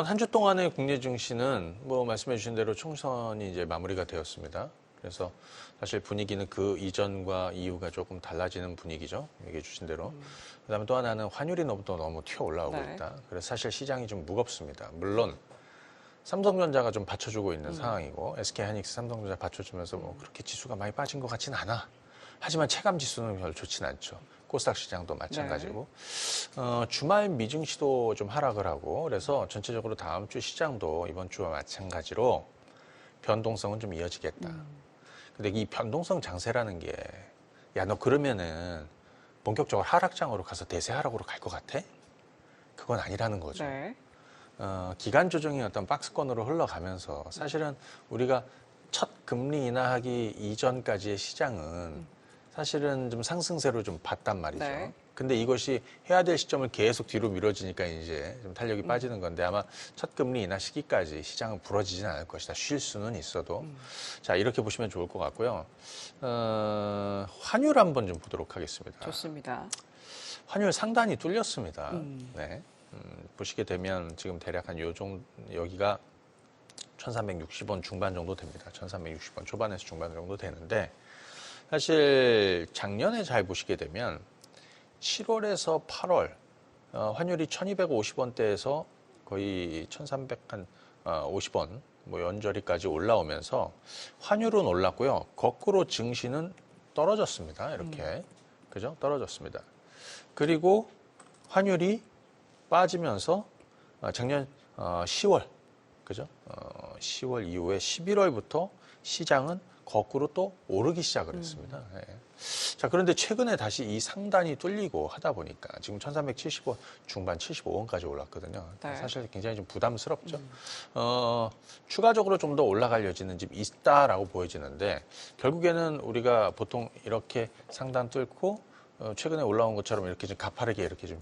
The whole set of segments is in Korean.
이번 한 주 동안의 국내 증시는 뭐 말씀해 주신 대로 총선이 이제 마무리가 되었습니다. 그래서 사실 분위기는 그 이전과 이후가 조금 달라지는 분위기죠. 얘기해 주신 대로. 그다음에 또 하나는 환율이 너무 튀어 올라오고 네. 있다. 그래서 사실 시장이 좀 무겁습니다. 물론 삼성전자가 좀 받쳐주고 있는 상황이고 SK하이닉스, 삼성전자 받쳐주면서 뭐 그렇게 지수가 많이 빠진 것 같지는 않아. 하지만 체감 지수는 별로 좋지는 않죠. 코스닥 시장도 마찬가지고. 주말 미증시도 좀 하락을 하고 그래서 전체적으로 다음 주 시장도 이번 주와 마찬가지로 변동성은 좀 이어지겠다. 근데 이 변동성 장세라는 게 야, 너 그러면은 본격적으로 하락장으로 가서 대세 하락으로 갈 것 같아? 그건 아니라는 거죠. 네. 기간 조정이 어떤 박스권으로 흘러가면서 사실은 우리가 첫 금리 인하하기 이전까지의 시장은 사실은 좀 상승세로 좀 봤단 말이죠. 네. 근데 이것이 해야 될 시점을 계속 뒤로 미뤄지니까 이제 좀 탄력이 빠지는 건데 아마 첫 금리 인하 시기까지 시장은 부러지진 않을 것이다. 쉴 수는 있어도. 자, 이렇게 보시면 좋을 것 같고요. 환율 한번 좀 보도록 하겠습니다. 좋습니다. 환율 상단이 뚫렸습니다. 네. 보시게 되면 지금 대략 한 여기가 1360원 중반 정도 됩니다. 1360원 초반에서 중반 정도 되는데 사실 작년에 잘 보시게 되면 7월에서 8월 환율이 1250원대에서 거의 1350원 뭐 연저리까지 올라오면서 환율은 올랐고요. 거꾸로 증시는 떨어졌습니다. 이렇게. 그죠? 떨어졌습니다. 그리고 환율이 빠지면서 작년 10월, 그죠? 10월 이후에 11월부터 시장은 거꾸로 또 오르기 시작을 했습니다. 네. 자, 그런데 최근에 다시 이 상단이 뚫리고 하다 보니까 지금 1370원 중반 75원까지 올랐거든요. 네. 사실 굉장히 좀 부담스럽죠. 추가적으로 좀 더 올라갈 여지는 좀 있다라고 보여지는데 결국에는 우리가 보통 이렇게 상단 뚫고 최근에 올라온 것처럼 이렇게 좀 가파르게 이렇게 좀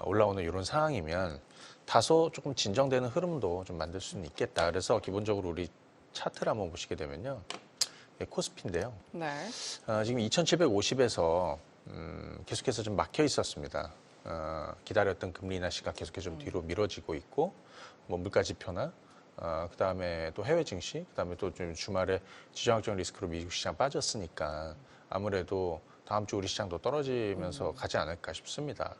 올라오는 이런 상황이면 다소 조금 진정되는 흐름도 좀 만들 수는 있겠다. 그래서 기본적으로 우리 차트를 한번 보시게 되면요. 코스피인데요. 네. 지금 2750에서 계속해서 좀 막혀 있었습니다. 기다렸던 금리 인하 시가 계속해서 좀 뒤로 미뤄지고 있고, 뭐 물가 지표나 그다음에 또 해외 증시, 그다음에 또 좀 주말에 지정학적 리스크로 미국 시장 빠졌으니까 아무래도 다음 주 우리 시장도 떨어지면서 가지 않을까 싶습니다.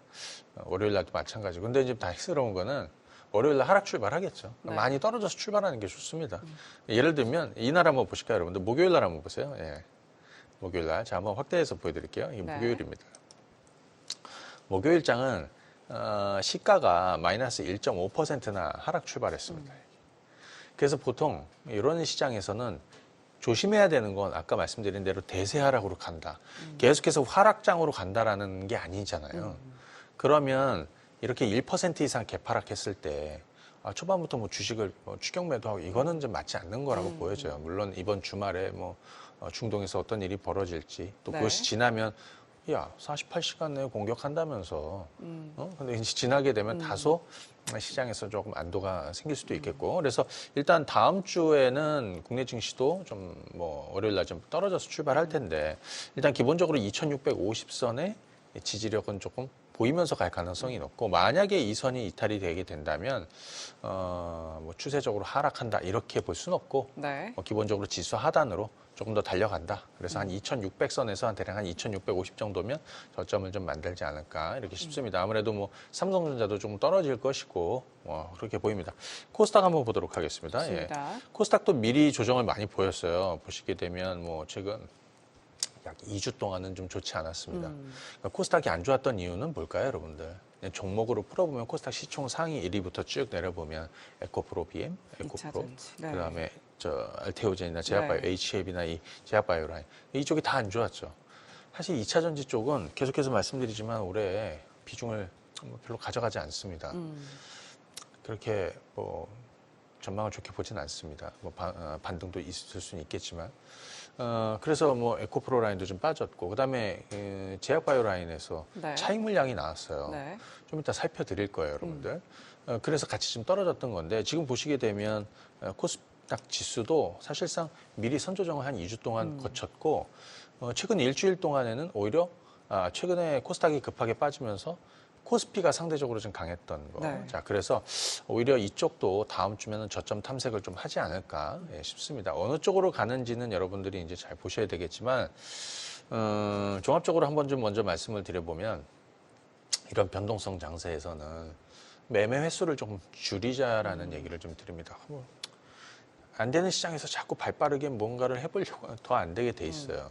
월요일 날도 마찬가지고. 근데 이제 다행스러운 거는 월요일 날 하락 출발하겠죠. 네. 많이 떨어져서 출발하는 게 좋습니다. 예를 들면 이날 한번 보실까요, 여러분들? 목요일 날 한번 보세요. 예. 목요일 날. 자, 한번 확대해서 보여드릴게요. 이게 네. 목요일입니다. 목요일장은 시가가 마이너스 1.5%나 하락 출발했습니다. 그래서 보통 이런 시장에서는 조심해야 되는 건 아까 말씀드린 대로 대세 하락으로 간다. 계속해서 하락장으로 간다라는 게 아니잖아요. 그러면 이렇게 1% 이상 개파락했을 때 초반부터 뭐 주식을 추격 매도하고 이거는 좀 맞지 않는 거라고 보여져요. 물론 이번 주말에 뭐 중동에서 어떤 일이 벌어질지 또 네. 그것이 지나면 야 48시간 내에 공격한다면서 근데 이제 지나게 되면 다소 시장에서 조금 안도가 생길 수도 있겠고 그래서 일단 다음 주에는 국내 증시도 좀 뭐 월요일 날 좀 떨어져서 출발할 텐데 일단 기본적으로 2650선의 지지력은 조금 보이면서 갈 가능성이 높고 만약에 이 선이 이탈이 되게 된다면 뭐 추세적으로 하락한다 이렇게 볼 수는 없고 네. 기본적으로 지수 하단으로 조금 더 달려간다. 그래서 한 2600선에서 한 대략 한 2650 정도면 저점을 좀 만들지 않을까 이렇게 싶습니다. 아무래도 뭐 삼성전자도 좀 떨어질 것이고 그렇게 보입니다. 코스닥 한번 보도록 하겠습니다. 좋습니다. 코스닥도 미리 조정을 많이 보였어요. 보시게 되면 뭐 최근 약 2주 동안은 좀 좋지 않았습니다. 그러니까 코스닥이 안 좋았던 이유는 뭘까요, 여러분들? 종목으로 풀어보면 코스닥 시총 상위 1위부터 쭉 내려보면 에코프로 BM, 에코프로, 네. 그다음에 알테오젠이나 제약바이오, 네. HAB나 이 제약바이오라인 이쪽이 다 안 좋았죠. 사실 2차전지 쪽은 계속해서 말씀드리지만 올해 비중을 별로 가져가지 않습니다. 그렇게 뭐 전망을 좋게 보진 않습니다. 뭐 반등도 있을 수는 있겠지만. 그래서 뭐 에코프로 라인도 좀 빠졌고, 그 다음에 제약바이오 라인에서 네. 차익 물량이 나왔어요. 네. 좀 이따 살펴드릴 거예요, 여러분들. 그래서 같이 좀 떨어졌던 건데, 지금 보시게 되면 코스닥 지수도 사실상 미리 선조정을 한 2주 동안 거쳤고, 최근 일주일 동안에는 오히려 최근에 코스닥이 급하게 빠지면서 코스피가 상대적으로 좀 강했던 거. 네. 자, 그래서 오히려 이쪽도 다음 주면은 저점 탐색을 좀 하지 않을까 싶습니다. 어느 쪽으로 가는지는 여러분들이 이제 잘 보셔야 되겠지만, 종합적으로 한번 좀 먼저 말씀을 드려보면, 이런 변동성 장세에서는 매매 횟수를 좀 줄이자라는 얘기를 좀 드립니다. 안 되는 시장에서 자꾸 발빠르게 뭔가를 해보려고 더 안 되게 돼 있어요.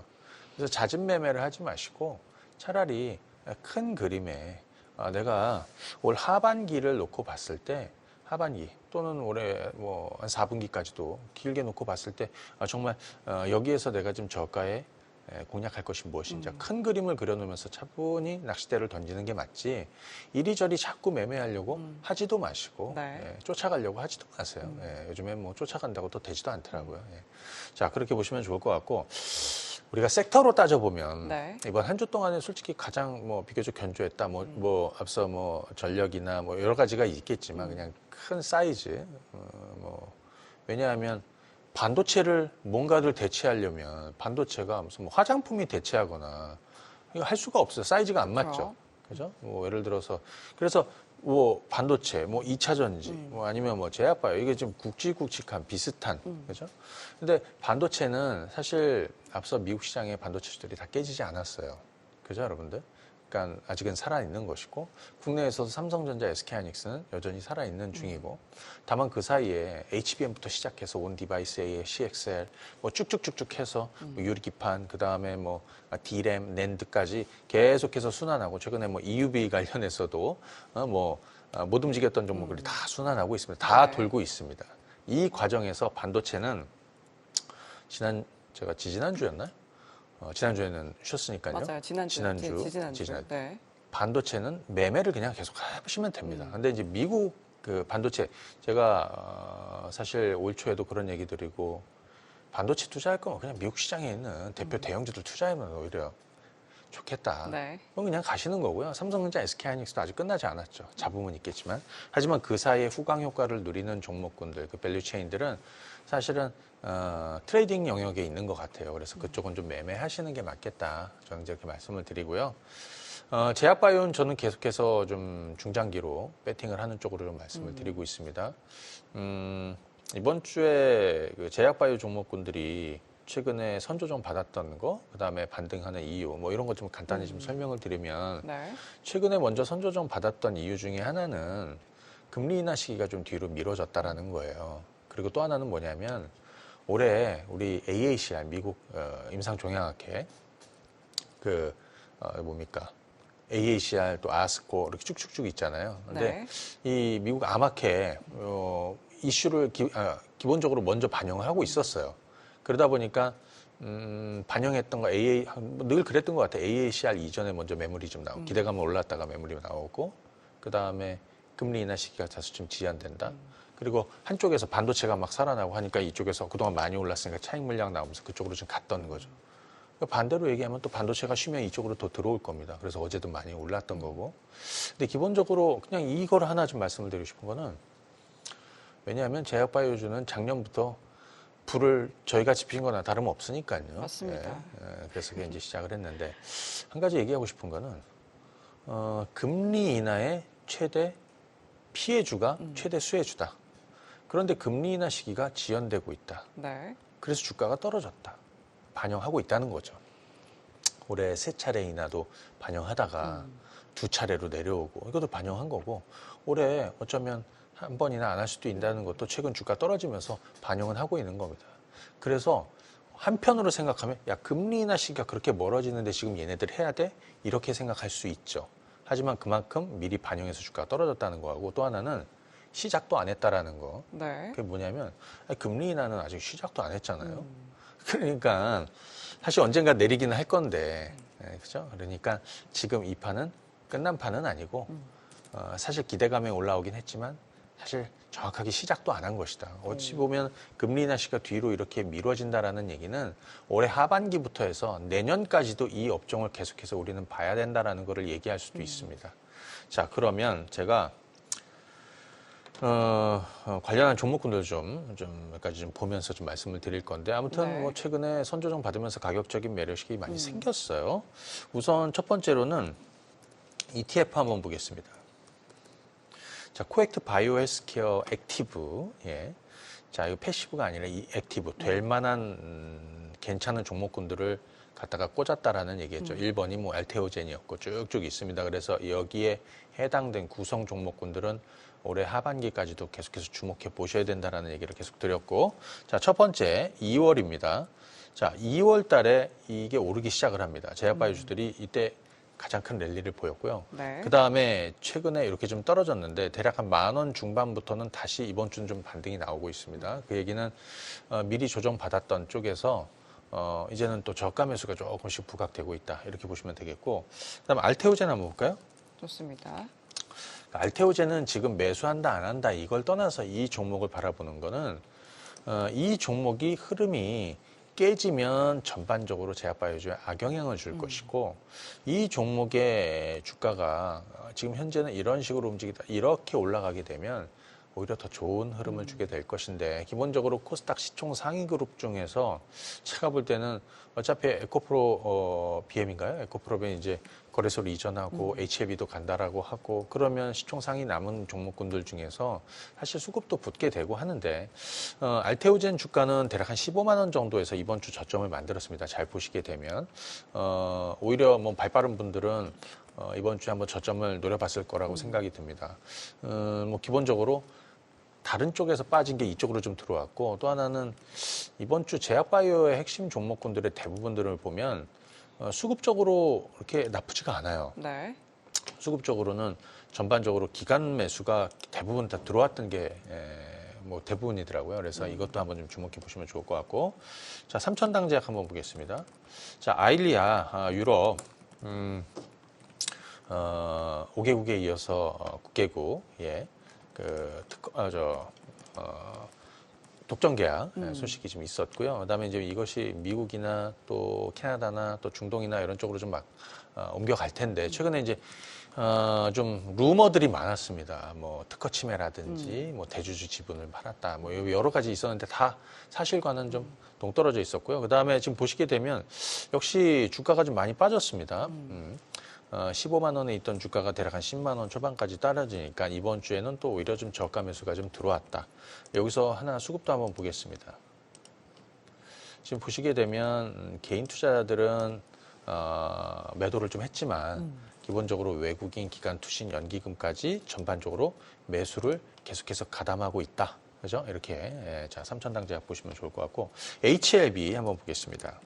그래서 잦은 매매를 하지 마시고 차라리 큰 그림에 내가 올 하반기를 놓고 봤을 때 하반기 또는 올해 뭐 한 4분기까지도 길게 놓고 봤을 때 정말 여기에서 내가 좀 저가에 공략할 것이 무엇인지 큰 그림을 그려놓으면서 차분히 낚싯대를 던지는 게 맞지 이리저리 자꾸 매매하려고 하지도 마시고 네. 쫓아가려고 하지도 마세요. 요즘에 뭐 쫓아간다고 또 되지도 않더라고요. 자, 그렇게 보시면 좋을 것 같고 우리가 섹터로 따져보면 네. 이번 한 주 동안에 솔직히 가장 뭐 비교적 견조했다. 뭐 앞서 뭐 전력이나 뭐 여러 가지가 있겠지만 그냥 큰 사이즈 뭐 왜냐하면 반도체를 뭔가를 대체하려면 반도체가 무슨 뭐 화장품이 대체하거나 이거 할 수가 없어요. 사이즈가 안 맞죠. 그죠? 뭐 예를 들어서 그래서 뭐 반도체, 뭐 2차 전지, 뭐 아니면 뭐 제약바이오 이게 좀 굵직굵직한 비슷한 그죠? 근데 반도체는 사실 앞서 미국 시장의 반도체들이 다 깨지지 않았어요. 그죠, 여러분들? 그러니까 아직은 살아있는 것이고 국내에서도 삼성전자, SK하이닉스는 여전히 살아있는 중이고 다만 그 사이에 HBM부터 시작해서 온 디바이스 A, CXL 뭐 쭉쭉쭉쭉 해서 뭐 유리기판 그다음에 뭐 D램, 낸드까지 계속해서 순환하고 최근에 뭐 EUV 관련해서도 못 움직였던 종목들이 다 순환하고 있습니다. 다 네. 돌고 있습니다. 이 과정에서 반도체는 제가 지난주였나요? 지난주에는 쉬었으니까요. 맞아요. 지난주. 네. 반도체는 매매를 그냥 계속 하시면 됩니다. 근데 이제 미국 그 반도체, 제가 사실 올 초에도 그런 얘기 드리고, 반도체 투자할 거면 그냥 미국 시장에 있는 대표 대형주들 투자하면 오히려 좋겠다. 네. 그럼 그냥 가시는 거고요. 삼성전자, SK하이닉스도 아직 끝나지 않았죠. 잡음은 있겠지만. 하지만 그 사이에 후광 효과를 누리는 종목군들, 그 밸류체인들은 사실은 트레이딩 영역에 있는 것 같아요. 그래서 그쪽은 좀 매매하시는 게 맞겠다. 저는 이렇게 말씀을 드리고요. 제약바이오는 저는 계속해서 좀 중장기로 배팅을 하는 쪽으로 좀 말씀을 드리고 있습니다. 이번 주에 그 제약바이오 종목군들이 최근에 선조정 받았던 거, 그 다음에 반등하는 이유, 뭐 이런 거 좀 간단히 좀 설명을 드리면, 네. 최근에 먼저 선조정 받았던 이유 중에 하나는 금리 인하 시기가 좀 뒤로 미뤄졌다라는 거예요. 그리고 또 하나는 뭐냐면, 올해 우리 AACR, 미국 임상종양학회, 뭡니까? AACR 또 아스코 이렇게 쭉쭉쭉 있잖아요. 근데 이 미국 암학회 이슈를 기본적으로 먼저 반영을 하고 있었어요. 그러다 보니까 반영했던 거 늘 그랬던 것 같아요. AACR 이전에 먼저 매물이 좀 나오고 기대감은 올랐다가 매물이 나오고 그 다음에 금리 인하 시기가 다소 좀 지연된다. 그리고 한쪽에서 반도체가 막 살아나고 하니까 이쪽에서 그동안 많이 올랐으니까 차익 물량 나오면서 그쪽으로 좀 갔던 거죠. 반대로 얘기하면 또 반도체가 쉬면 이쪽으로 더 들어올 겁니다. 그래서 어제도 많이 올랐던 거고. 근데 기본적으로 그냥 이걸 하나 좀 말씀을 드리고 싶은 거는 왜냐하면 제약바이오주는 작년부터 불을 저희가 지핀 거나 다름없으니까요. 맞습니다. 그래서 그게 이제 시작을 했는데 한 가지 얘기하고 싶은 거는 금리 인하의 최대 피해주가 최대 수혜주다. 그런데 금리 인하 시기가 지연되고 있다. 네. 그래서 주가가 떨어졌다. 반영하고 있다는 거죠. 올해 3차례 인하도 반영하다가 2차례로 내려오고 이것도 반영한 거고 올해 어쩌면 한 번이나 안 할 수도 있다는 것도 최근 주가 떨어지면서 반영은 하고 있는 겁니다. 그래서 한편으로 생각하면 야 금리 인하 시기가 그렇게 멀어지는데 지금 얘네들 해야 돼? 이렇게 생각할 수 있죠. 하지만 그만큼 미리 반영해서 주가가 떨어졌다는 거하고 또 하나는 시작도 안 했다라는 거. 네. 그게 뭐냐면 금리 인하는 아직 시작도 안 했잖아요. 그러니까 사실 언젠가 내리기는 할 건데, 그죠? 그러니까 지금 이 판은 끝난 판은 아니고 사실 기대감에 올라오긴 했지만 사실 정확하게 시작도 안 한 것이다. 어찌 보면 금리 인하 시기가 뒤로 이렇게 미뤄진다라는 얘기는 올해 하반기부터 해서 내년까지도 이 업종을 계속해서 우리는 봐야 된다라는 것을 얘기할 수도 있습니다. 자, 그러면 제가 관련한 종목군들 좀 몇 가지 좀 보면서 좀 말씀을 드릴 건데 아무튼 네. 뭐 최근에 선조정 받으면서 가격적인 매력이 많이 생겼어요. 우선 첫 번째로는 ETF 한번 보겠습니다. 자, 코액트 바이오 헬스케어 액티브. 예. 자, 이거 패시브가 아니라 이 액티브, 될 만한 괜찮은 종목군들을 갖다가 꽂았다라는 얘기였죠. 1번이 뭐 알테오젠이었고 쭉쭉 있습니다. 그래서 여기에 해당된 구성 종목군들은 올해 하반기까지도 계속해서 주목해 보셔야 된다라는 얘기를 계속 드렸고, 자, 첫 번째 2월입니다. 자, 2월 달에 이게 오르기 시작을 합니다. 제약바이오주들이 이때 가장 큰 랠리를 보였고요. 네. 그 다음에 최근에 이렇게 좀 떨어졌는데 대략 한 10,000원 중반부터는 다시 이번 주는 좀 반등이 나오고 있습니다. 그 얘기는 미리 조정받았던 쪽에서 이제는 또 저가 매수가 조금씩 부각되고 있다. 이렇게 보시면 되겠고, 그다음에 알테오젠 한번 볼까요? 좋습니다. 알테오젠은 지금 매수한다 안 한다 이걸 떠나서 이 종목을 바라보는 거는 이 종목이 흐름이 깨지면 전반적으로 제약바이오주에 악영향을 줄 것이고, 이 종목의 주가가 지금 현재는 이런 식으로 움직이다 이렇게 올라가게 되면 오히려 더 좋은 흐름을 주게 될 것인데, 기본적으로 코스닥 시총 상위 그룹 중에서 제가 볼 때는 어차피 에코프로 BM인가요? 에코프로 BM 이제 거래소를 이전하고 HLB도 간다라고 하고, 그러면 시총 상위 남은 종목군들 중에서 사실 수급도 붙게 되고 하는데, 알테오젠 주가는 대략 한 15만 원 정도에서 이번 주 저점을 만들었습니다. 잘 보시게 되면 오히려 뭐 발빠른 분들은 이번 주에 한번 저점을 노려봤을 거라고 생각이 듭니다. 뭐 기본적으로 다른 쪽에서 빠진 게 이쪽으로 좀 들어왔고, 또 하나는 이번 주 제약바이오의 핵심 종목군들의 대부분들을 보면 수급적으로 그렇게 나쁘지가 않아요. 네. 수급적으로는 전반적으로 기간 매수가 대부분 다 들어왔던 게 뭐 대부분이더라고요. 그래서 이것도 한번 좀 주목해 보시면 좋을 것 같고, 자, 삼천당 제약 한번 보겠습니다. 자, 아일리아 유럽 5개국에 이어서 9개국 독점 계약 소식이 좀 있었고요. 그다음에 이제 이것이 미국이나 또 캐나다나 또 중동이나 이런 쪽으로 좀 막 옮겨갈 텐데, 최근에 이제 좀 루머들이 많았습니다. 뭐 특허 침해라든지 뭐 대주주 지분을 팔았다, 뭐 여러 가지 있었는데 다 사실과는 좀 동떨어져 있었고요. 그다음에 지금 보시게 되면 역시 주가가 좀 많이 빠졌습니다. 15만 원에 있던 주가가 대략 한 10만 원 초반까지 떨어지니까 이번 주에는 또 오히려 좀 저가 매수가 좀 들어왔다. 여기서 하나 수급도 한번 보겠습니다. 지금 보시게 되면 개인 투자자들은 매도를 좀 했지만 기본적으로 외국인 기관 투신 연기금까지 전반적으로 매수를 계속해서 가담하고 있다. 그죠? 이렇게 자, 삼천당 제약 보시면 좋을 것 같고, HLB 한번 보겠습니다.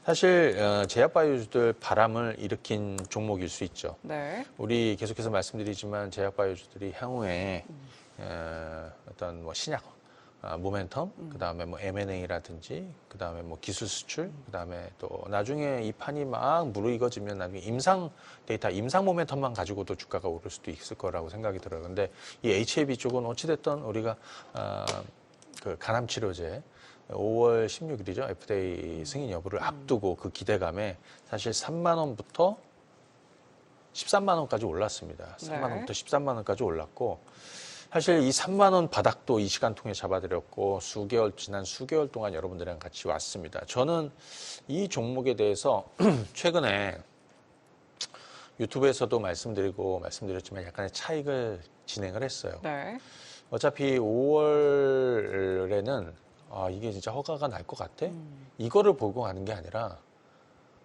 사실 제약바이오주들 바람을 일으킨 종목일 수 있죠. 네. 우리 계속해서 말씀드리지만 제약바이오주들이 향후에 어떤 뭐 신약, 모멘텀, 그 다음에 뭐 M&A라든지, 그 다음에 뭐 기술 수출, 그 다음에 또 나중에 이 판이 막 무르익어지면 나중에 임상 데이터, 임상 모멘텀만 가지고도 주가가 오를 수도 있을 거라고 생각이 들어요. 근데 이 HAB 쪽은 어찌됐든 우리가 그 간암 치료제 5월 16일이죠. FDA 승인 여부를 앞두고 그 기대감에 사실 3만 원부터 13만 원까지 올랐습니다. 3만 원부터 13만 원까지 올랐고, 사실 이 3만 원 바닥도 이 시간 통해 잡아드렸고 지난 수개월 동안 여러분들이랑 같이 왔습니다. 저는 이 종목에 대해서 최근에 유튜브에서도 말씀드렸지만 약간의 차익을 진행을 했어요. 네. 어차피 5월에는 이게 진짜 허가가 날 것 같아? 이거를 보고 가는 게 아니라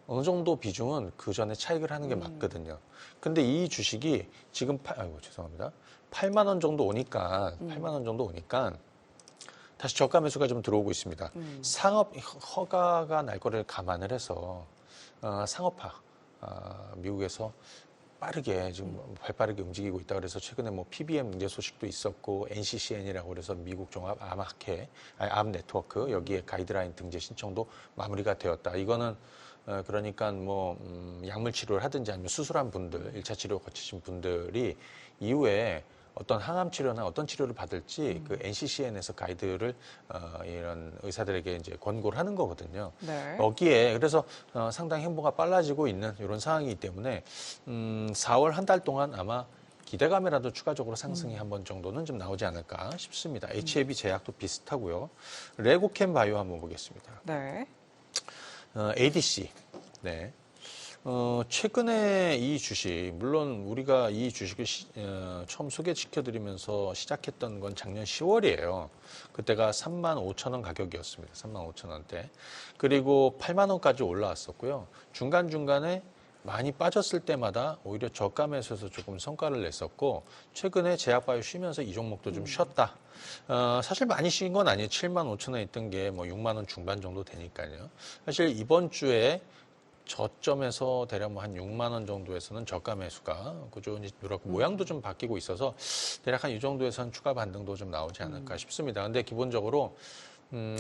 어느 정도 비중은 그 전에 차익을 하는 게 맞거든요. 근데 이 주식이 지금 8만 원 정도 오니까 8만 원 정도 오니까 다시 저가 매수가 좀 들어오고 있습니다. 상업 허가가 날 거를 감안을 해서 상업화 미국에서 빠르게 지금 발빠르게 움직이고 있다. 그래서 최근에 뭐 PBM 문제 소식도 있었고, NCCN이라고 그래서 미국 종합 암 네트워크 여기에 가이드라인 등재 신청도 마무리가 되었다. 이거는 그러니까 뭐 약물 치료를 하든지 아니면 수술한 분들, 1차 치료 거치신 분들이 이후에 어떤 항암 치료나 어떤 치료를 받을지 그 NCCN에서 가이드를 이런 의사들에게 이제 권고를 하는 거거든요. 네. 여기에 그래서 상당히 행보가 빨라지고 있는 이런 상황이기 때문에 4월 한 달 동안 아마 기대감이라도 추가적으로 상승이 한 번 정도는 좀 나오지 않을까 싶습니다. HAB 제약도 비슷하고요. 레고캠 바이오 한번 보겠습니다. 네. ADC. 네. 최근에 이 주식, 물론 우리가 이 주식을 처음 소개시켜드리면서 시작했던 건 작년 10월이에요. 그때가 35,000원 가격이었습니다. 35,000원대. 그리고 8만 원까지 올라왔었고요. 중간중간에 많이 빠졌을 때마다 오히려 저가 매수에서 조금 성과를 냈었고, 최근에 제약바이오 쉬면서 이 종목도 좀 쉬었다. 사실 많이 쉬인 건 아니에요. 7만 5천 원 있던 게 뭐 6만 원 중반 정도 되니까요. 사실 이번 주에 저점에서 대략 뭐 한 6만 원 정도에서는 저가 매수가 꾸준히 늘었고 모양도 좀 바뀌고 있어서 대략 한 이 정도에서는 추가 반등도 좀 나오지 않을까 싶습니다. 근데 기본적으로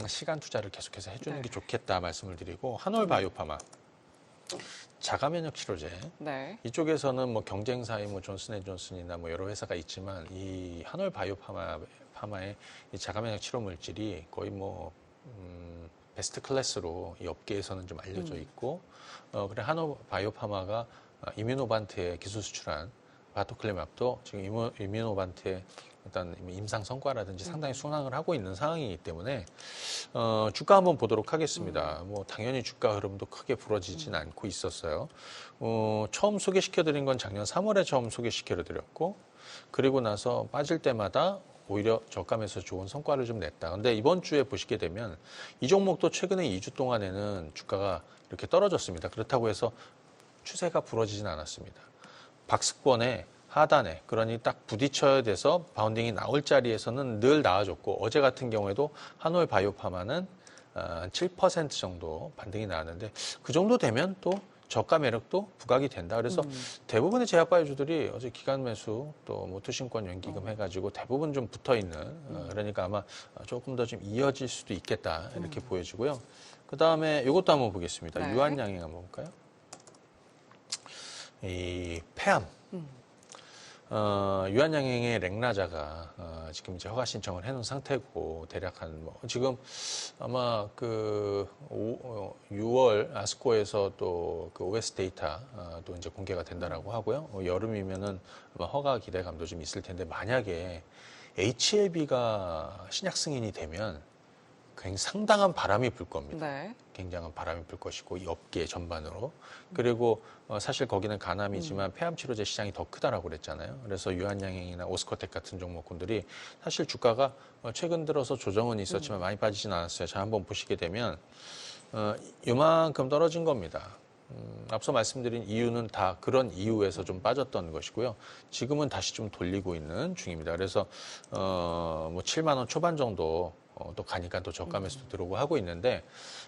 시간 투자를 계속해서 해주는 게 좋겠다 말씀을 드리고, 한올 바이오파마 자가 면역 치료제. 네. 이쪽에서는 뭐 경쟁사의 뭐 존슨앤존슨이나 뭐 여러 회사가 있지만 이 한올 바이오파마의 이 자가 면역 치료 물질이 거의 뭐 베스트 클래스로 이 업계에서는 좀 알려져 있고, 그래 한올 바이오파마가 이뮤노반트에 기술 수출한 바토클레맙도 지금 이뮤노반트의 어떤 임상 성과라든지 상당히 순항을 하고 있는 상황이기 때문에 주가 한번 보도록 하겠습니다. 뭐 당연히 주가 흐름도 크게 부러지진 않고 있었어요. 처음 소개시켜드린 건 작년 3월에 처음 소개시켜드렸고, 그리고 나서 빠질 때마다 오히려 저감에서 좋은 성과를 좀 냈다. 근데 이번 주에 보시게 되면 이 종목도 최근에 2주 동안에는 주가가 이렇게 떨어졌습니다. 그렇다고 해서 추세가 부러지진 않았습니다. 박스권에 하단에, 그러니 딱 부딪혀야 돼서 바운딩이 나올 자리에서는 늘 나와줬고, 어제 같은 경우에도 한올 바이오파마는 7% 정도 반등이 나왔는데, 그 정도 되면 또 저가 매력도 부각이 된다. 그래서 대부분의 제약바이오주들이 어제 기간 매수 또 뭐 투신권 연기금 해가지고 대부분 좀 붙어 있는, 그러니까 아마 조금 더 좀 이어질 수도 있겠다 이렇게 보여지고요. 그 다음에 이것도 한번 보겠습니다. 네. 유한양행 한번 볼까요? 이 폐암. 유한양행의 렉나자가 지금 이제 허가 신청을 해놓은 상태고, 대략 한 뭐 지금 아마 그 6월 아스코에서 또 그 OS 데이터도 이제 공개가 된다라고 하고요. 여름이면은 아마 허가 기대감도 좀 있을 텐데, 만약에 HLB가 신약 승인이 되면 굉장히 상당한 바람이 불 겁니다. 네. 굉장한 바람이 불 것이고, 이 업계 전반으로. 그리고 사실 거기는 가남이지만 폐암 치료제 시장이 더 크다라고 그랬잖아요. 그래서 유한양행이나 오스코텍 같은 종목군들이 사실 주가가 최근 들어서 조정은 있었지만 많이 빠지진 않았어요. 자, 한번 보시게 되면 이만큼 떨어진 겁니다. 앞서 말씀드린 이유는 다 그런 이유에서 좀 빠졌던 것이고요. 지금은 다시 좀 돌리고 있는 중입니다. 그래서 뭐 7만 원 초반 정도 또 가니까 또 저가 매수도 들어오고 하고 있는데,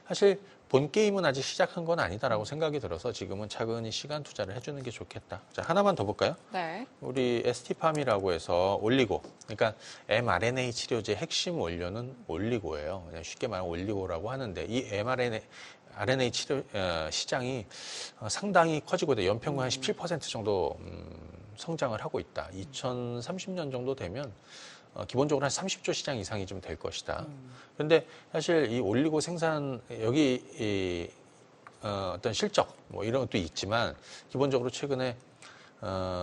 사실 본 게임은 아직 시작한 건 아니다라고 생각이 들어서 지금은 차근히 시간 투자를 해주는 게 좋겠다. 자, 하나만 더 볼까요? 네. 우리 ST팜이라고 해서 올리고, 그러니까 mRNA 치료제 핵심 원료는 올리고예요. 그냥 쉽게 말하면 올리고라고 하는데, 이 mRNA 치료 시장이 상당히 커지고 있다. 연평균 한 17% 정도 성장을 하고 있다. 2030년 정도 되면 기본적으로 한 30조 시장 이상이 좀 될 것이다. 그런데 사실 이 올리고 생산, 여기 어떤 실적 뭐 이런 것도 있지만, 기본적으로 최근에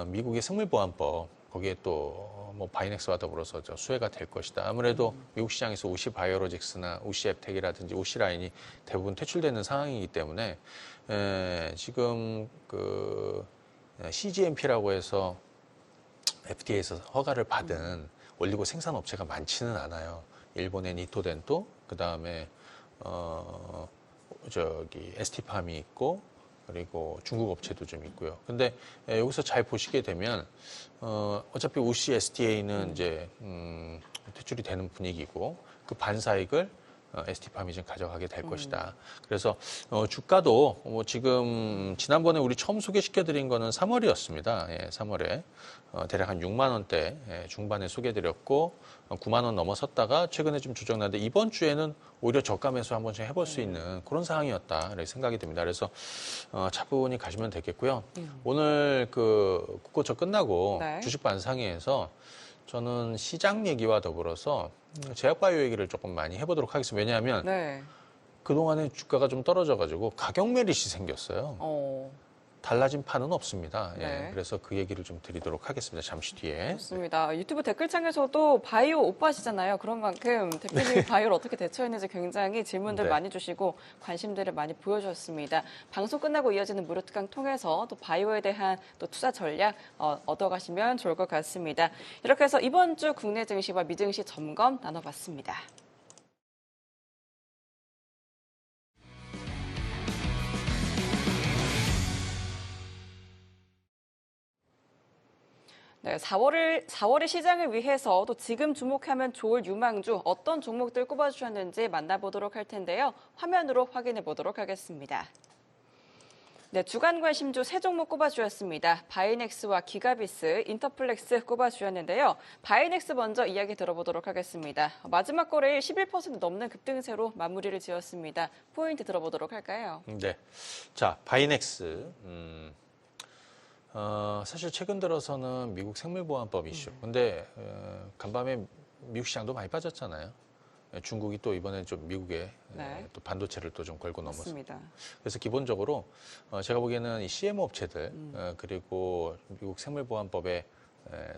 미국의 생물보안법, 거기에 또 뭐 바이넥스와 더불어서 수혜가 될 것이다. 아무래도 미국 시장에서 우시 바이오로직스나 우시 앱텍이라든지 우시 라인이 대부분 퇴출되는 상황이기 때문에 지금 그 CGMP라고 해서 FDA에서 허가를 받은 올리고 생산 업체가 많지는 않아요. 일본의 니토덴토, 그 다음에 ST팜이 있고, 그리고 중국 업체도 좀 있고요. 근데 여기서 잘 보시게 되면 어차피 우시 SDA는 이제 퇴출이 되는 분위기고, 그 반사익을 ST팜이 좀 가져가게 될 것이다. 그래서 주가도 뭐 지금 지난번에 우리 처음 소개시켜드린 거는 3월이었습니다. 예, 3월에 대략 한 6만 원대 중반에 소개드렸고 9만 원 넘어섰다가 최근에 좀 조정나는데, 이번 주에는 오히려 저가 매수 한 번씩 해볼 수 있는 그런 상황이었다 이렇게 생각이 듭니다. 그래서 차분히 가시면 되겠고요. 오늘 그 국고처 끝나고 네. 주식 반상회에서 저는 시장 얘기와 더불어서 제약바이오 얘기를 조금 많이 해보도록 하겠습니다. 왜냐하면 네. 그동안에 주가가 좀 떨어져가지고 가격 메리시 생겼어요. 달라진 판은 없습니다. 네. 예, 그래서 그 얘기를 좀 드리도록 하겠습니다. 잠시 뒤에. 좋습니다. 유튜브 댓글창에서도 바이오 오빠시잖아요. 그런 만큼 대표님이 바이오를 어떻게 대처했는지 굉장히 질문들 네. 많이 주시고 관심들을 많이 보여주셨습니다. 방송 끝나고 이어지는 무료 특강 통해서 또 바이오에 대한 또 투자 전략 얻어가시면 좋을 것 같습니다. 이렇게 해서 이번 주 국내 증시와 미증시 점검 나눠봤습니다. 네, 4월의 시장을 위해서 또 지금 주목하면 좋을 유망주 어떤 종목들 꼽아주셨는지 만나보도록 할 텐데요. 화면으로 확인해 보도록 하겠습니다. 네, 주간 관심주 세 종목 꼽아주셨습니다. 바이넥스와 기가비스, 인터플렉스 꼽아주셨는데요. 바이넥스 먼저 이야기 들어보도록 하겠습니다. 마지막 거래일 11% 넘는 급등세로 마무리를 지었습니다. 포인트 들어보도록 할까요? 네. 자, 바이넥스. 사실 최근 들어서는 미국 생물보안법 이슈. 근데 간밤에 미국 시장도 많이 빠졌잖아요. 중국이 또 이번에 좀 미국에 네. 또 반도체를 또 좀 걸고 넘었습니다. 맞습니다. 그래서 기본적으로 제가 보기에는 이 CMO 업체들 그리고 미국 생물보안법에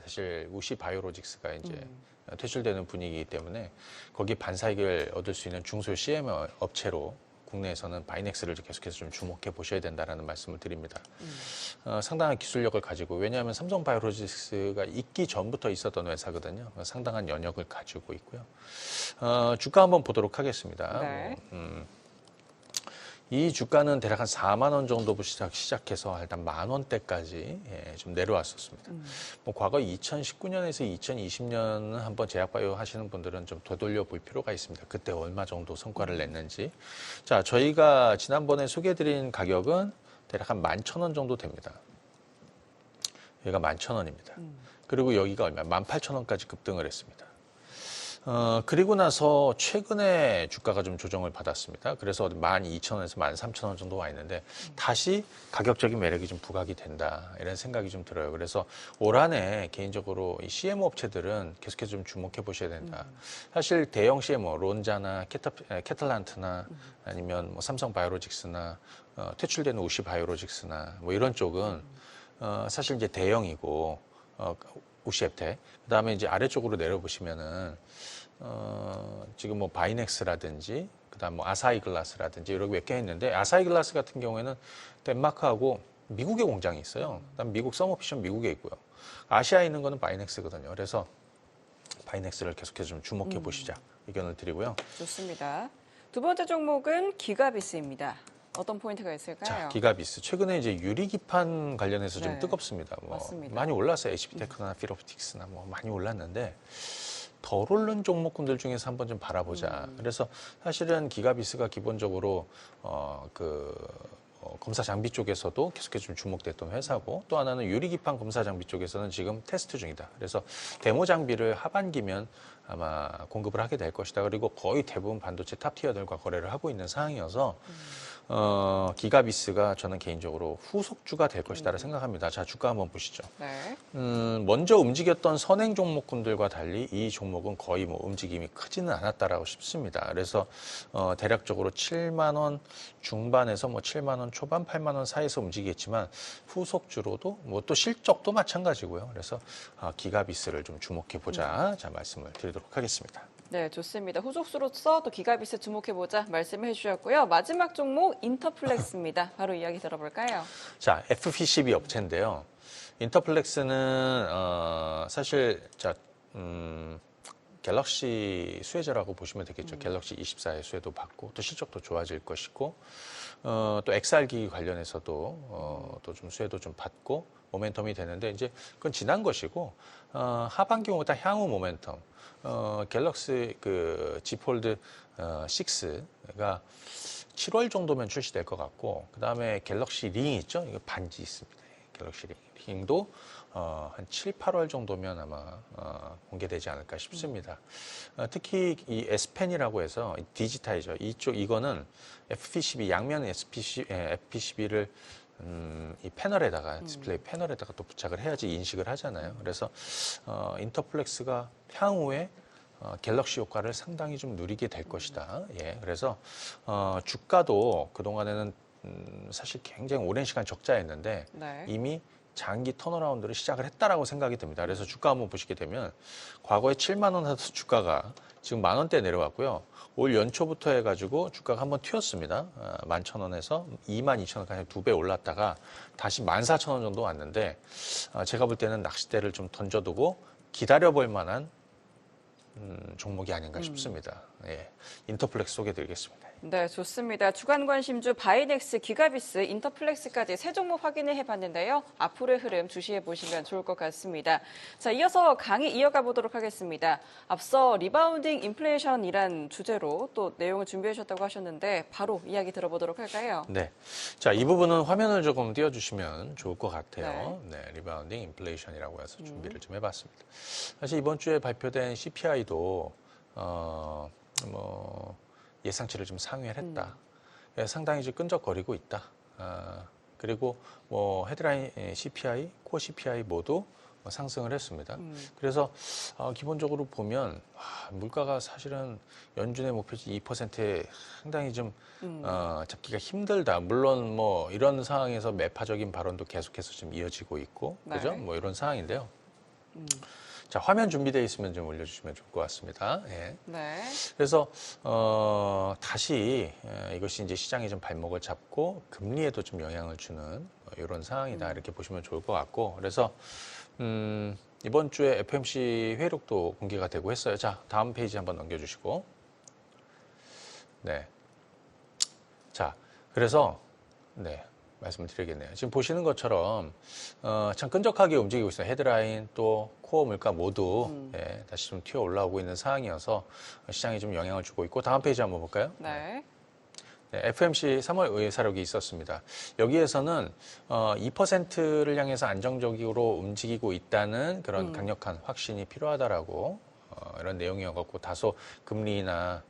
사실 우시 바이오로직스가 이제 퇴출되는 분위기이기 때문에 거기 반사이익을 얻을 수 있는 중소 CMO 업체로 국내에서는 바이넥스를 계속해서 좀 주목해 보셔야 된다라는 말씀을 드립니다. 상당한 기술력을 가지고, 왜냐하면 삼성바이오로직스가 있기 전부터 있었던 회사거든요. 상당한 연역을 가지고 있고요. 주가 한번 보도록 하겠습니다. 네. 이 주가는 대략 한 4만 원 정도부터 시작해서 일단 만 원대까지 좀 내려왔었습니다. 뭐 과거 2019년에서 2020년은 한번 제약바이오 하시는 분들은 좀 되돌려 볼 필요가 있습니다. 그때 얼마 정도 성과를 냈는지. 자, 저희가 지난번에 소개해드린 가격은 대략 한 11,000원 정도 됩니다. 여기가 11,000원입니다. 그리고 여기가 얼마? 18,000원까지 급등을 했습니다. 그리고 나서 최근에 주가가 좀 조정을 받았습니다. 그래서 12,000원에서 13,000원 정도 와 있는데 다시 가격적인 매력이 좀 부각이 된다, 이런 생각이 좀 들어요. 그래서 올 한해 개인적으로 이 CMO 업체들은 계속해서 좀 주목해 보셔야 된다. 사실 대형 CMO, 론자나 캐틀란트나 아니면 뭐 삼성바이오로직스나 퇴출되는 우시 바이오로직스나 뭐 이런 쪽은 사실 이제 대형이고 우시앱텍. 그다음에 이제 아래쪽으로 내려보시면은 지금 뭐 바이넥스라든지 그다음 뭐 아사히글라스라든지 이렇게 몇 개 있는데, 아사히글라스 같은 경우에는 덴마크하고 미국에 공장이 있어요. 그다음 미국 서머피션 미국에 있고요. 아시아에 있는 거는 바이넥스거든요. 그래서 바이넥스를 계속해서 좀 주목해 보시자 의견을 드리고요. 좋습니다. 두 번째 종목은 기가비스입니다. 어떤 포인트가 있을까요? 자, 기가비스. 최근에 이제 유리기판 관련해서 좀 네, 뜨겁습니다. 뭐 맞습니다. 많이 올랐어요. HB테크나 필옵틱스나 뭐 많이 올랐는데 덜 오른 종목군들 중에서 한번 좀 바라보자. 그래서 사실은 기가비스가 기본적으로 검사 장비 쪽에서도 계속해서 좀 주목됐던 회사고, 또 하나는 유리기판 검사 장비 쪽에서는 지금 테스트 중이다. 그래서 데모 장비를 하반기면 아마 공급을 하게 될 것이다. 그리고 거의 대부분 반도체 탑티어들과 거래를 하고 있는 상황이어서 기가비스가 저는 개인적으로 후속주가 될 것이다라고 생각합니다. 자, 주가 한번 보시죠. 네. 먼저 움직였던 선행 종목군들과 달리 이 종목은 거의 뭐 움직임이 크지는 않았다라고 싶습니다. 그래서 대략적으로 7만 원 중반에서 뭐 7만 원 초반, 8만 원 사이에서 움직이겠지만 후속주로도 뭐 또 실적도 마찬가지고요. 그래서 기가비스를 좀 주목해 보자. 자, 말씀을 드리도록 하겠습니다. 네, 좋습니다. 후속수로서 또 기가비스 주목해보자 말씀해 주셨고요. 마지막 종목 인터플렉스입니다. 바로 이야기 들어볼까요? 자, FP12 업체인데요. 인터플렉스는 사실 갤럭시 수혜자라고 보시면 되겠죠. 갤럭시 24의 수혜도 받고 또 실적도 좋아질 것이고, 또 XR기 관련해서도 또 좀 수혜도 좀 받고 모멘텀이 되는데, 이제 그건 지난 것이고, 하반기보다 향후 모멘텀. 갤럭시 G 폴드 6가 7월 정도면 출시될 것 같고, 그 다음에 갤럭시 링 있죠? 이거 반지 있습니다. 갤럭시 링도 한 7, 8월 정도면 아마 공개되지 않을까 싶습니다. 특히 이 S펜이라고 해서 디지타이저 이거는 FP12 양면 FP12를 이 패널에다가 디스플레이 패널에다가 또 부착을 해야지 인식을 하잖아요. 그래서 인터플렉스가 향후에 갤럭시 효과를 상당히 좀 누리게 될 것이다. 예, 그래서 주가도 그 동안에는 사실 굉장히 오랜 시간 적자였는데 네. 이미 장기 턴어라운드를 시작을 했다라고 생각이 듭니다. 그래서 주가 한번 보시게 되면 과거에 7만 원 하던 주가가 지금 10,000원대 내려왔고요. 올 연초부터 해가지고 주가가 한번 튀었습니다. 11,000원에서 22,000원까지 2배 올랐다가 다시 14,000원 정도 왔는데 제가 볼 때는 낚싯대를 좀 던져두고 기다려볼 만한 종목이 아닌가 싶습니다. 예, 인터플렉스 소개해드리겠습니다. 네, 좋습니다. 주간 관심주 바이넥스, 기가비스, 인터플렉스까지 세 종목 확인을 해봤는데요. 앞으로의 흐름 주시해 보시면 좋을 것 같습니다. 자, 이어서 강의 이어가 보도록 하겠습니다. 앞서 리바운딩 인플레이션이란 주제로 또 내용을 준비해 주셨다고 하셨는데 바로 이야기 들어보도록 할까요? 네. 자, 이 부분은 화면을 조금 띄워주시면 좋을 것 같아요. 네, 리바운딩 인플레이션이라고 해서 준비를 좀 해봤습니다. 사실 이번 주에 발표된 CPI도 예상치를 좀 상회를 했다. 상당히 좀 끈적거리고 있다. 그리고 뭐 헤드라인 CPI, 코어 CPI 모두 상승을 했습니다. 그래서 기본적으로 보면 물가가 사실은 연준의 목표치 2%에 상당히 좀 잡기가 힘들다. 물론 뭐 이런 상황에서 매파적인 발언도 계속해서 좀 이어지고 있고, 네. 그죠? 뭐 이런 상황인데요. 자, 화면 준비되어 있으면 좀 올려주시면 좋을 것 같습니다. 예. 네. 그래서 다시 이것이 이제 시장이 좀 발목을 잡고 금리에도 좀 영향을 주는 이런 상황이다 이렇게 보시면 좋을 것 같고, 그래서 이번 주에 FOMC 회의록도 공개가 되고 했어요. 자, 다음 페이지 한번 넘겨주시고, 네, 자, 그래서 네. 말씀을 드리겠네요. 지금 보시는 것처럼 참 끈적하게 움직이고 있어요. 헤드라인 또 코어 물가 모두 예, 다시 좀 튀어 올라오고 있는 상황이어서 시장에 좀 영향을 주고 있고, 다음 페이지 한번 볼까요? 네. 네, FOMC 3월 의사록이 있었습니다. 여기에서는 2%를 향해서 안정적으로 움직이고 있다는 그런 강력한 확신이 필요하다라고 이런 내용이었고, 다소 금리나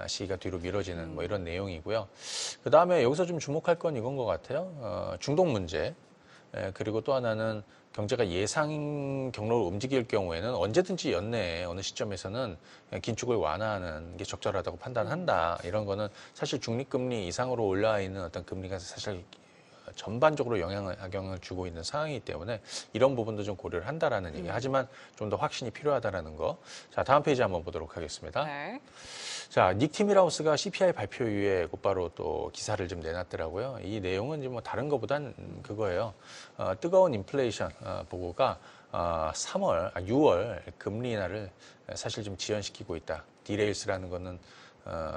시기가 뒤로 미뤄지는 뭐 이런 내용이고요. 그 다음에 여기서 좀 주목할 건 이건 것 같아요. 중동 문제. 그리고 또 하나는 경제가 예상 경로로 움직일 경우에는 언제든지 연내에 어느 시점에서는 긴축을 완화하는 게 적절하다고 판단한다. 이런 거는 사실 중립금리 이상으로 올라와 있는 어떤 금리가 사실 전반적으로 악영을 주고 있는 상황이기 때문에 이런 부분도 좀 고려를 한다라는 얘기. 하지만 좀 더 확신이 필요하다라는 거. 자, 다음 페이지 한번 보도록 하겠습니다. 네. 자, 닉 티밀하우스가 CPI 발표 이후에 곧바로 또 기사를 좀 내놨더라고요. 이 내용은 이제 뭐 다른 것보단 그거예요. 뜨거운 인플레이션 보고가 6월 금리 인하를 사실 좀 지연시키고 있다. 디레일스라는 거는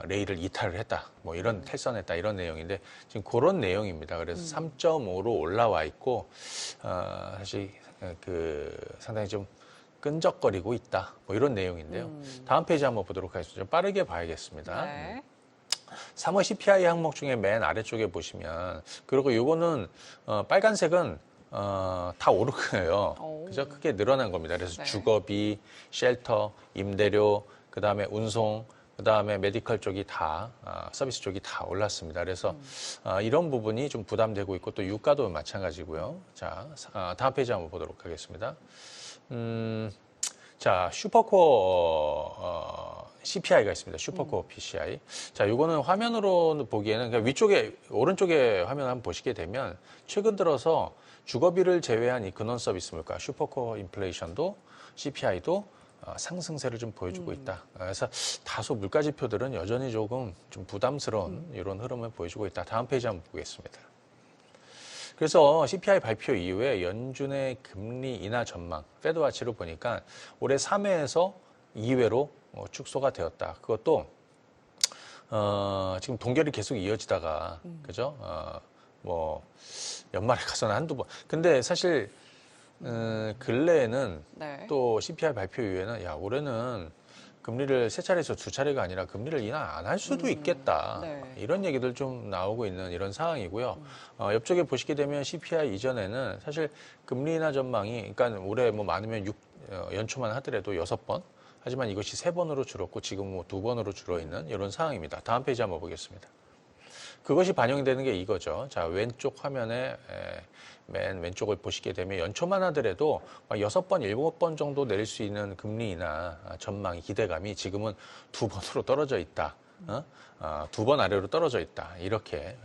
레일을 이탈을 했다. 뭐 이런 탈선했다. 이런 내용인데 지금 그런 내용입니다. 그래서 3.5로 올라와 있고 사실 상당히 좀 끈적거리고 있다. 뭐 이런 내용인데요. 다음 페이지 한번 보도록 하겠습니다. 좀 빠르게 봐야겠습니다. 네. 3월 CPI 항목 중에 맨 아래쪽에 보시면, 그리고 요거는 빨간색은 다 오른 거예요. 그죠? 크게 늘어난 겁니다. 그래서 네. 주거비, 쉘터, 임대료, 그 다음에 운송, 그 다음에 메디컬 쪽이 다, 서비스 쪽이 다 올랐습니다. 그래서 이런 부분이 좀 부담되고 있고, 또 유가도 마찬가지고요. 자, 다음 페이지 한번 보도록 하겠습니다. 자, 슈퍼코어 CPI가 있습니다. 슈퍼코어 PCI. 자, 요거는 화면으로 보기에는 그냥 위쪽에 오른쪽에 화면 한번 보시게 되면 최근 들어서 주거비를 제외한 이 근원 서비스 물가 슈퍼코어 인플레이션도 CPI도 상승세를 좀 보여주고 있다. 그래서 다소 물가 지표들은 여전히 조금 좀 부담스러운 이런 흐름을 보여주고 있다. 다음 페이지 한번 보겠습니다. 그래서 CPI 발표 이후에 연준의 금리 인하 전망, 페드와치로 보니까 올해 3회에서 2회로 축소가 되었다. 그것도 지금 동결이 계속 이어지다가 그죠? 뭐 연말에 가서는 한두 번. 근데 사실 근래에는 네. 또 CPI 발표 이후에는 야, 올해는 금리를 세 차례에서 두 차례가 아니라 금리를 인하 안 할 수도 있겠다. 네. 이런 얘기들 좀 나오고 있는 이런 상황이고요. 옆쪽에 보시게 되면 CPI 이전에는 사실 금리 인하 전망이, 그러니까 올해 뭐 많으면 연초만 하더라도 6번. 하지만 이것이 3번으로 줄었고 지금 뭐 2번으로 줄어 있는 이런 상황입니다. 다음 페이지 한번 보겠습니다. 그것이 반영이 되는 게 이거죠. 자, 왼쪽 화면에 맨 왼쪽을 보시게 되면 연초만 하더라도 6번, 7번 정도 내릴 수 있는 금리 인하 전망이 기대감이 지금은 2번으로 떨어져 있다. 두 번 아래로 떨어져 있다. 이렇게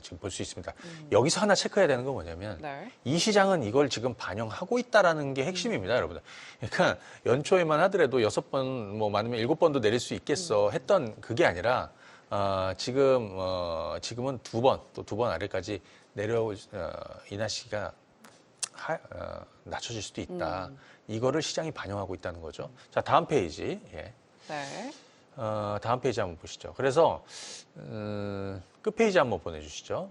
지금 볼 수 있습니다. 여기서 하나 체크해야 되는 건 뭐냐면 네. 이 시장은 이걸 지금 반영하고 있다라는 게 핵심입니다, 여러분들. 그러니까 연초에만 하더라도 6번, 뭐 많으면 7번도 내릴 수 있겠어 했던 그게 아니라 지금은 두 번, 또 두 번 아래까지 인하 시기가 낮춰질 수도 있다. 이거를 시장이 반영하고 있다는 거죠. 자, 다음 페이지. 예. 네. 다음 페이지 한번 보시죠. 그래서 끝 페이지 한번 보내주시죠.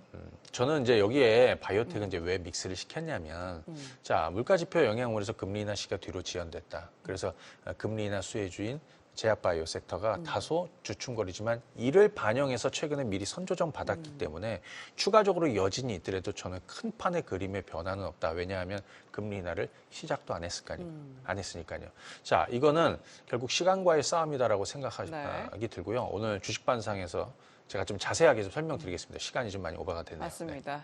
저는 이제 여기에 바이오텍은 이제 왜 믹스를 시켰냐면, 자, 물가지표 영향으로 해서 금리 인하 시기가 뒤로 지연됐다. 그래서 금리 인하 수혜주인 제약바이오 섹터가 다소 주춤거리지만 이를 반영해서 최근에 미리 선조정 받았기 때문에 추가적으로 여진이 있더라도 저는 큰 판의 그림의 변화는 없다. 왜냐하면 금리 인하를 시작도 안 했으니까요. 자, 이거는 결국 시간과의 싸움이다라고 생각하기 들고요. 오늘 주식반상에서 제가 좀 자세하게 좀 설명드리겠습니다. 시간이 좀 많이 오버가 됐네요. 맞습니다. 네.